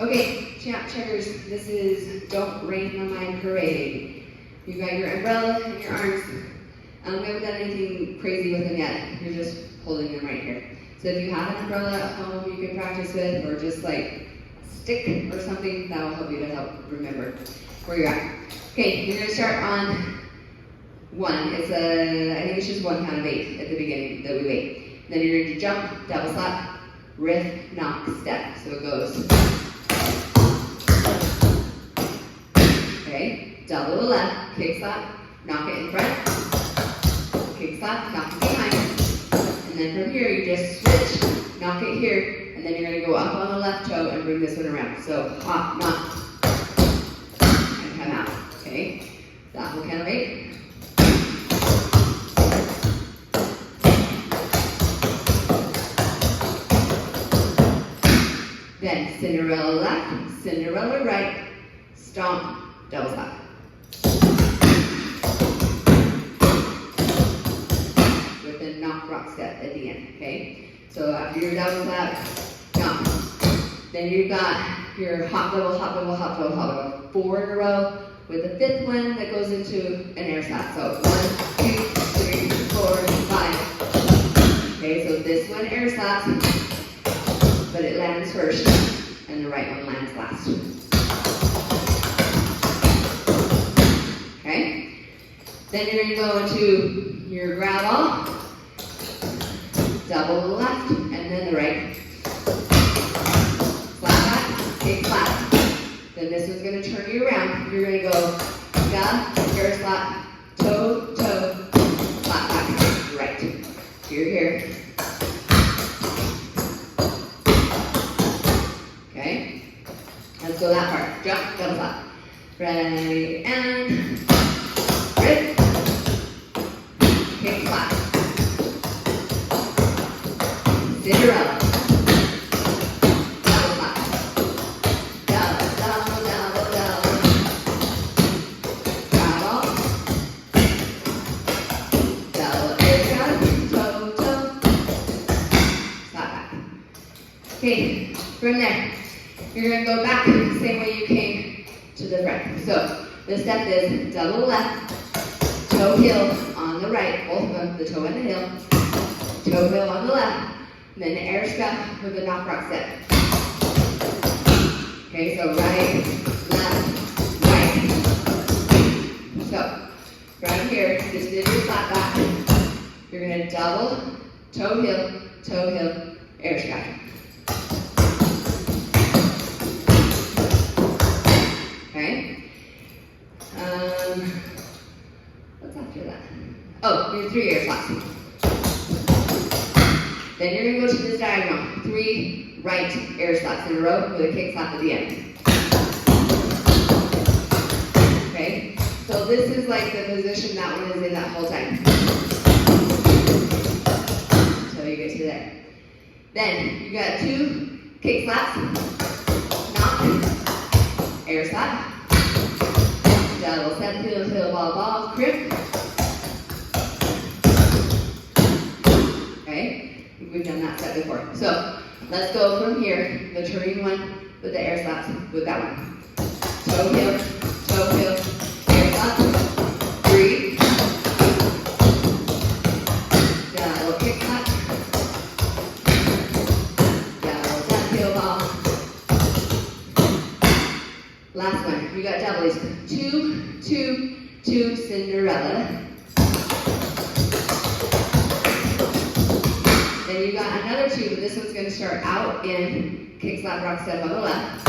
Okay, champ checkers, this is Don't Rain on My Parade. You've got your umbrella in your arms. We haven't done anything crazy with them yet. You're just holding them right here. So if you have an umbrella at home you can practice with, or just like stick or something, that'll help you to help remember where you're at. Okay, you're gonna start on 1. I think it's just 1 count of 8 at the beginning that we wait. Then you're going to jump, double slap, riff, knock, step. So it goes. Okay, double to the left, kick slap, knock it in front, kick slap, knock it behind. And then from here you just switch, knock it here, and then you're going to go up on the left toe and bring this one around. So hop, knock, and come out. Okay, that will count of 8. Then Cinderella left, Cinderella right, stomp, double slap. With a knock rock step at the end, okay? So after your double slap, knock. Then you've got your hop, double, hop, double, hop, double, hop, double. 4 in a row with the 5th one that goes into an air slap. So 1, 2, 3, 4, 5. Okay, so this one air slaps, but it lands first, and the right one lands last. Okay? Then you're going to go into your grab all, double the left, and then the right. Slap back, kick slap. Then this one's going to turn you around. You're going to go down, air slap, toe, toe, slap back, right. You're here. Let's go that part. Jump, double slap. Ready, and rip. Kick, slap. Cinderella. Double slap. Double, double, double, double. Double. Double, air grab, toe, toe. Slap back. Okay, from there. You're going to go back the same way you came to the front. So the step is double left, toe heel on the right, both of them, the toe and the heel, toe heel on the left, and then air step with a knock rock step. Okay, so right, left, right. So right here, just did your slap back. You're going to double, toe heel, air step. Okay. What's after that? Oh, your 3 air slaps. Then you're going to go to this diagonal. 3 right air slaps in a row with a kick slap at the end. Okay? So this is like the position that one is in that whole time. Until you get to there. Then you got 2 kick slaps. Knock. Air slap. Double step, heel, heel, ball, ball, crimp. Okay, we've done that step before. So let's go from here, the turning one with the air slaps with that one. Toe heel, air slap. 3. Double kick slap. Double step, heel, ball. Last one, you got doublies. 2, 2, 2, Cinderella. Then you got another 2, but this one's going to start out in kick, slap, rock, step on the left.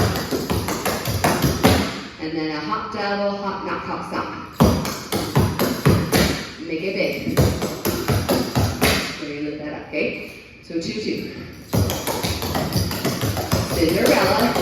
And then a hop, double, hop, knock, hop, stomp. Make it big. So you lift that up, okay? So 2, 2. Cinderella.